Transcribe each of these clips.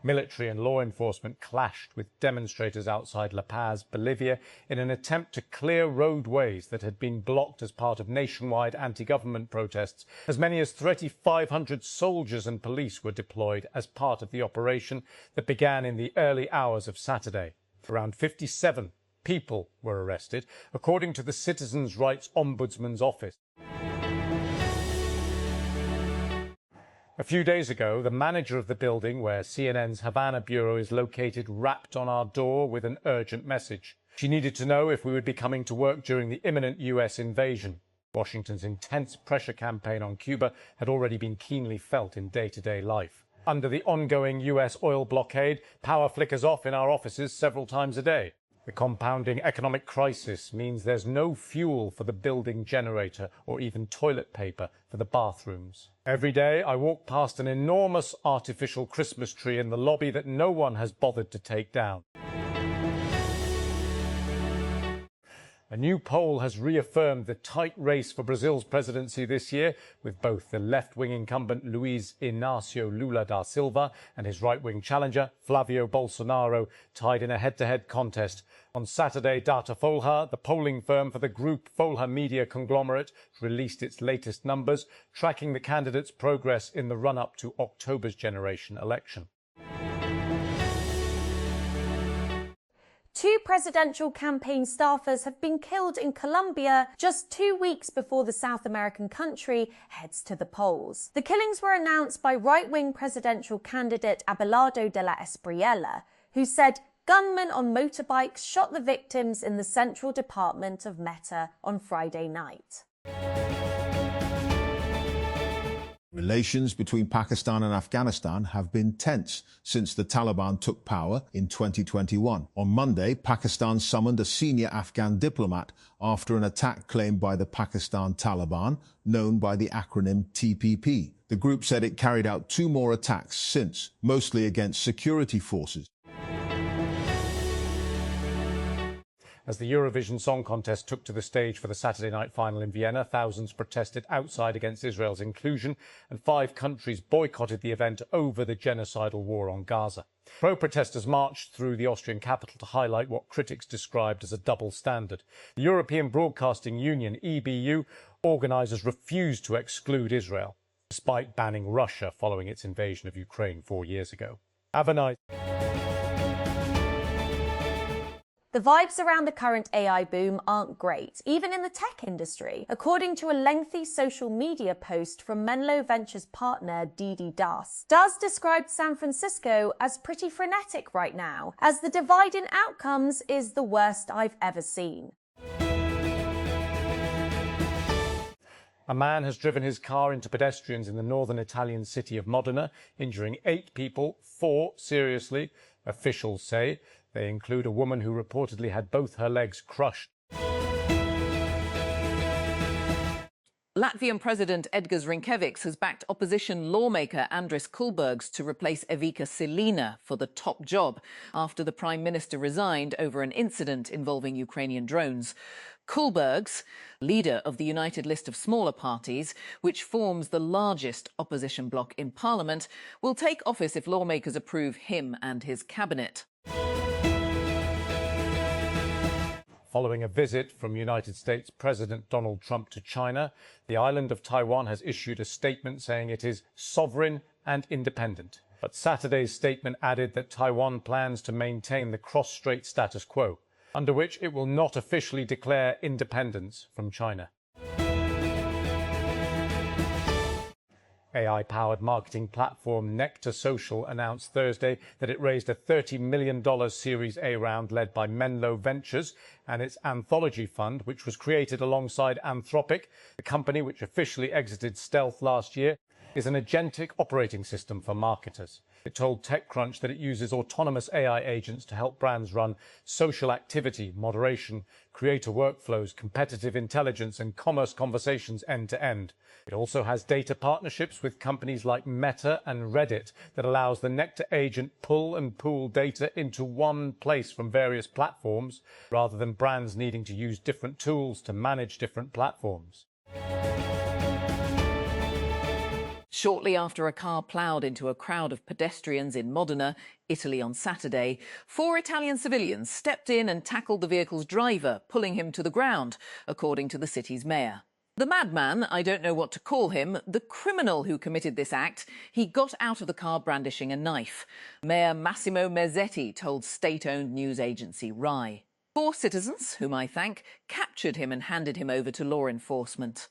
Military and law enforcement clashed with demonstrators outside La Paz, Bolivia, in an attempt to clear roadways that had been blocked as part of nationwide anti-government protests. As many as 3,500 soldiers and police were deployed as part of the operation that began in the early hours of Saturday. Around 57 people were arrested, according to the Citizens' Rights Ombudsman's office. A few days ago, the manager of the building where CNN's Havana bureau is located rapped on our door with an urgent message. She needed to know if we would be coming to work during the imminent US invasion. Washington's intense pressure campaign on Cuba had already been keenly felt in day-to-day life. Under the ongoing US oil blockade, power flickers off in our offices several times a day. The compounding economic crisis means there's no fuel for the building generator or even toilet paper for the bathrooms. Every day I walk past an enormous artificial Christmas tree in the lobby that no one has bothered to take down. A new poll has reaffirmed the tight race for Brazil's presidency this year, with both the left-wing incumbent Luiz Inácio Lula da Silva and his right-wing challenger Flavio Bolsonaro tied in a head-to-head contest. On Saturday, Datafolha, the polling firm for the group Folha media conglomerate, released its latest numbers, tracking the candidates' progress in the run-up to October's generation election. Two presidential campaign staffers have been killed in Colombia just 2 weeks before the South American country heads to the polls. The killings were announced by right-wing presidential candidate Abelardo de la Espriella, who said gunmen on motorbikes shot the victims in the central department of Meta on Friday night. Relations between Pakistan and Afghanistan have been tense since the Taliban took power in 2021. On Monday, Pakistan summoned a senior Afghan diplomat after an attack claimed by the Pakistan Taliban, known by the acronym TPP. The group said it carried out 2 more attacks since, mostly against security forces. As the Eurovision Song Contest took to the stage for the Saturday night final in Vienna, thousands protested outside against Israel's inclusion, and 5 countries boycotted the event over the genocidal war on Gaza. Pro-protesters marched through the Austrian capital to highlight what critics described as a double standard. The European Broadcasting Union, EBU, organisers refused to exclude Israel, despite banning Russia following its invasion of Ukraine 4 years ago. Have a nice... The vibes around the current AI boom aren't great, even in the tech industry, according to a lengthy social media post from Menlo Ventures partner Didi Das. Das described San Francisco as pretty frenetic right now, as the divide in outcomes is the worst I've ever seen. A man has driven his car into pedestrians in the northern Italian city of Modena, injuring 8 people, 4 seriously, officials say. They include a woman who reportedly had both her legs crushed. Latvian President Edgars Rinkēvičs has backed opposition lawmaker Andris Kulbergs to replace Evika Silina for the top job after the Prime Minister resigned over an incident involving Ukrainian drones. Kulbergs, leader of the United List of Smaller Parties, which forms the largest opposition bloc in Parliament, will take office if lawmakers approve him and his cabinet. Following a visit from United States President Donald Trump to China, the island of Taiwan has issued a statement saying it is sovereign and independent. But Saturday's statement added that Taiwan plans to maintain the cross-strait status quo, under which it will not officially declare independence from China. AI-powered marketing platform Nectar Social announced Thursday that it raised a $30 million Series A round led by Menlo Ventures and its Anthology Fund, which was created alongside Anthropic. The company, which officially exited stealth last year, is an agentic operating system for marketers. It told TechCrunch that it uses autonomous AI agents to help brands run social activity, moderation, creator workflows, competitive intelligence, and commerce conversations end-to-end. It also has data partnerships with companies like Meta and Reddit that allows the Nectar agent pull and pool data into one place from various platforms, rather than brands needing to use different tools to manage different platforms. Shortly after a car ploughed into a crowd of pedestrians in Modena, Italy on Saturday, 4 Italian civilians stepped in and tackled the vehicle's driver, pulling him to the ground, according to the city's mayor. The madman, I don't know what to call him, the criminal who committed this act, he got out of the car brandishing a knife. Mayor Massimo Mezzetti told state-owned news agency RAI. 4 citizens, whom I thank, captured him and handed him over to law enforcement.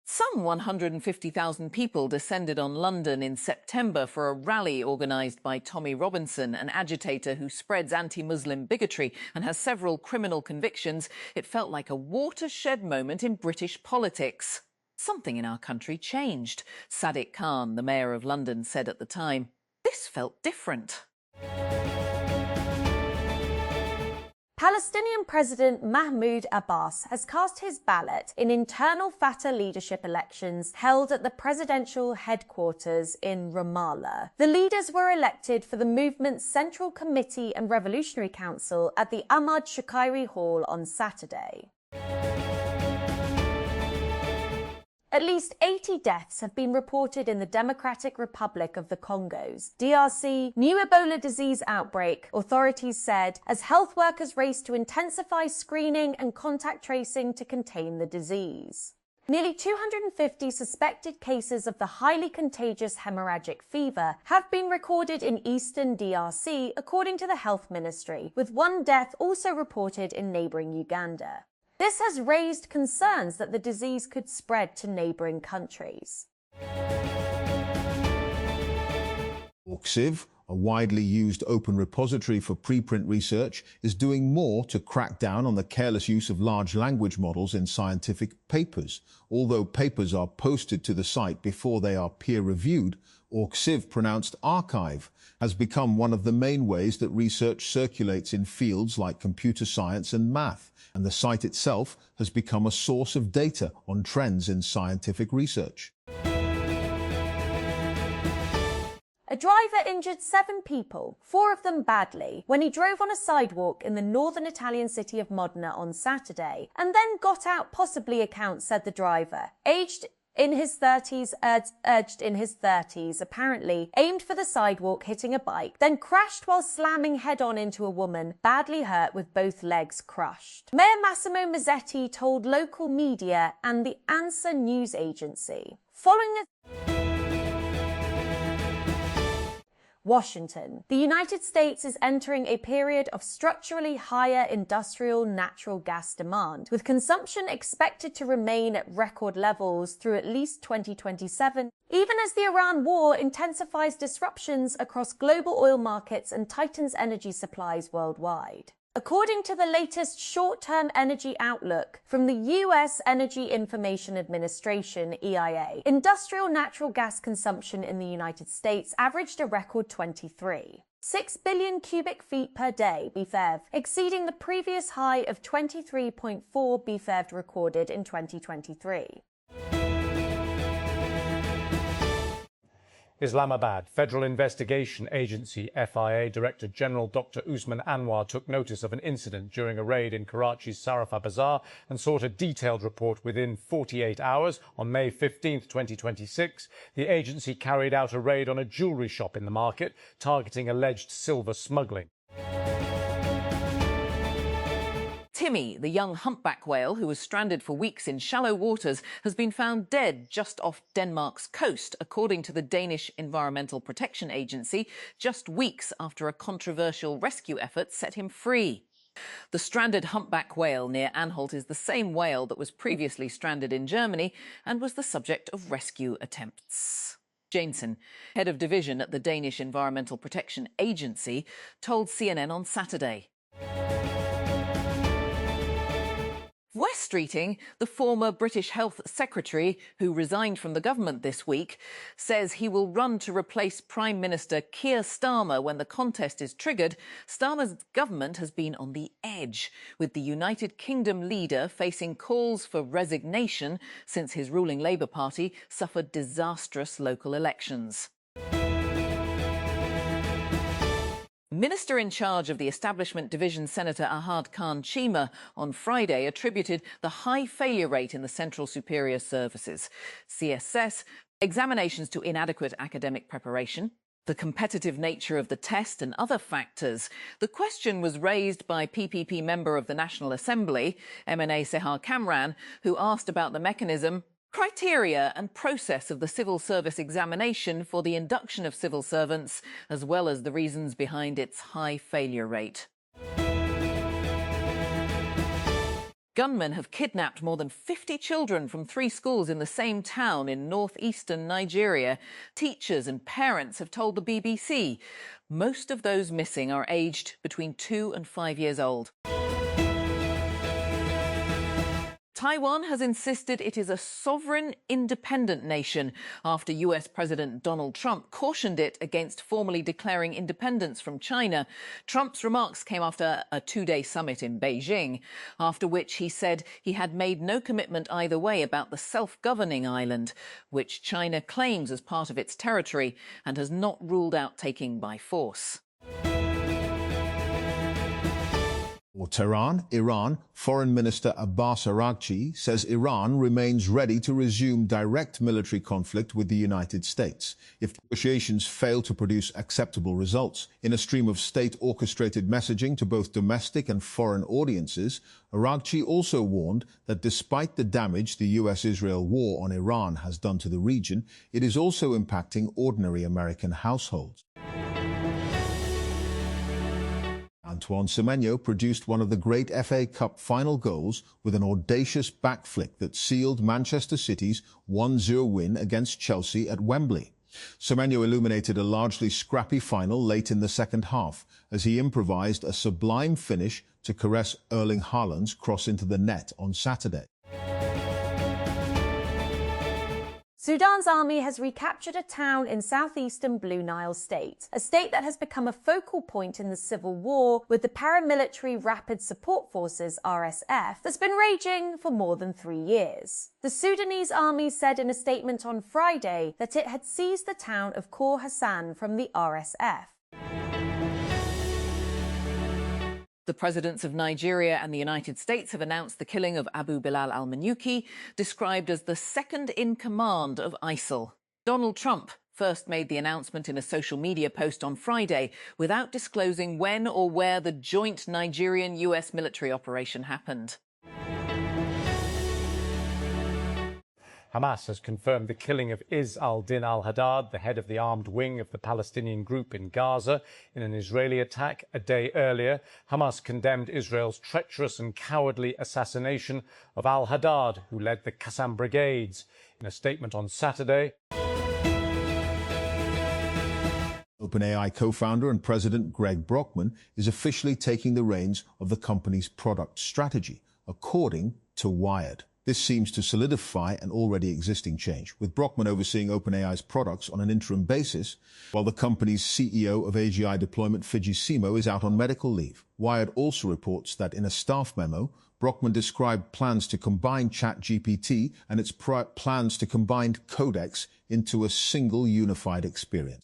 Some 150,000 people descended on London in September for a rally organised by Tommy Robinson, an agitator who spreads anti-Muslim bigotry and has several criminal convictions. It felt like a watershed moment in British politics. Something in our country changed, Sadiq Khan, the mayor of London, said at the time. This felt different. Palestinian President Mahmoud Abbas has cast his ballot in internal Fatah leadership elections held at the presidential headquarters in Ramallah. The leaders were elected for the movement's Central Committee and Revolutionary Council at the Ahmad Shukayri Hall on Saturday. At least 80 deaths have been reported in the Democratic Republic of the Congos, DRC, new Ebola disease outbreak, authorities said, as health workers race to intensify screening and contact tracing to contain the disease. Nearly 250 suspected cases of the highly contagious hemorrhagic fever have been recorded in eastern DRC, according to the Health Ministry, with 1 death also reported in neighbouring Uganda. This has raised concerns that the disease could spread to neighbouring countries. Orgsiv, a widely used open repository for preprint research, is doing more to crack down on the careless use of large language models in scientific papers. Although papers are posted to the site before they are peer-reviewed, Orgsiv, pronounced archive, has become one of the main ways that research circulates in fields like computer science and math, and the site itself has become a source of data on trends in scientific research. A driver injured 7 people, 4 of them badly, when he drove on a sidewalk in the northern Italian city of Modena on Saturday, and then got out, possibly, accounts said the driver. Urged in his 30s, apparently, aimed for the sidewalk, hitting a bike, then crashed while slamming head-on into a woman, badly hurt with both legs crushed. Mayor Massimo Mezzetti told local media and the ANSA news agency. Following a Washington. The United States is entering a period of structurally higher industrial natural gas demand, with consumption expected to remain at record levels through at least 2027, even as the Iran war intensifies disruptions across global oil markets and tightens energy supplies worldwide. According to the latest short-term energy outlook from the U.S. Energy Information Administration, EIA, industrial natural gas consumption in the United States averaged a record 6 billion cubic feet per day, BFEV, exceeding the previous high of 23.4 BFEV recorded in 2023. Islamabad. Federal Investigation Agency FIA Director General Dr. Usman Anwar took notice of an incident during a raid in Karachi's Sarafa Bazaar and sought a detailed report within 48 hours. On May 15, 2026, the agency carried out a raid on a jewellery shop in the market, targeting alleged silver smuggling. Timmy, the young humpback whale who was stranded for weeks in shallow waters, has been found dead just off Denmark's coast, according to the Danish Environmental Protection Agency, just weeks after a controversial rescue effort set him free. The stranded humpback whale near Anholt is the same whale that was previously stranded in Germany and was the subject of rescue attempts. Jansen, head of division at the Danish Environmental Protection Agency, told CNN on Saturday. West Streeting, the former British Health Secretary, who resigned from the government this week, says he will run to replace Prime Minister Keir Starmer when the contest is triggered. Starmer's government has been on the edge, with the United Kingdom leader facing calls for resignation since his ruling Labour Party suffered disastrous local elections. Minister in charge of the Establishment Division, Senator Ahad Khan Chima, on Friday attributed the high failure rate in the Central Superior Services, CSS, examinations to inadequate academic preparation, the competitive nature of the test and other factors. The question was raised by PPP member of the National Assembly, MNA Sehar Kamran, who asked about the mechanism, criteria and process of the civil service examination for the induction of civil servants, as well as the reasons behind its high failure rate. Gunmen have kidnapped more than 50 children from 3 schools in the same town in northeastern Nigeria. Teachers and parents have told the BBC. Most of those missing are aged between 2 and 5 years old. Taiwan has insisted it is a sovereign, independent nation after US President Donald Trump cautioned it against formally declaring independence from China. Trump's remarks came after a 2-day summit in Beijing, after which he said he had made no commitment either way about the self-governing island, which China claims as part of its territory and has not ruled out taking by force. Or Tehran, Iran, Foreign Minister Abbas Araghchi says Iran remains ready to resume direct military conflict with the United States if negotiations fail to produce acceptable results. In a stream of state-orchestrated messaging to both domestic and foreign audiences, Araghchi also warned that despite the damage the US-Israel war on Iran has done to the region, it is also impacting ordinary American households. Antoine Semenyo produced one of the great FA Cup final goals with an audacious back flick that sealed Manchester City's 1-0 win against Chelsea at Wembley. Semenyo illuminated a largely scrappy final late in the second half as he improvised a sublime finish to caress Erling Haaland's cross into the net on Saturday. Sudan's army has recaptured a town in southeastern Blue Nile state, a state that has become a focal point in the civil war with the paramilitary Rapid Support Forces (RSF) that's been raging for more than 3 years. The Sudanese army said in a statement on Friday that it had seized the town of Khor Hassan from the RSF. The presidents of Nigeria and the United States have announced the killing of Abu Bilal al-Manuki, described as the second-in-command of ISIL. Donald Trump first made the announcement in a social media post on Friday without disclosing when or where the joint Nigerian-US military operation happened. Hamas has confirmed the killing of Izz al-Din al-Haddad, the head of the armed wing of the Palestinian group in Gaza, in an Israeli attack a day earlier. Hamas condemned Israel's treacherous and cowardly assassination of al-Haddad, who led the Qassam brigades. In a statement on Saturday, OpenAI co-founder and president Greg Brockman is officially taking the reins of the company's product strategy, according to Wired. This seems to solidify an already existing change, with Brockman overseeing OpenAI's products on an interim basis, while the company's CEO of AGI deployment, Fidji Simo, is out on medical leave. Wired also reports that in a staff memo, Brockman described plans to combine ChatGPT and its plans to combine Codex into a single unified experience.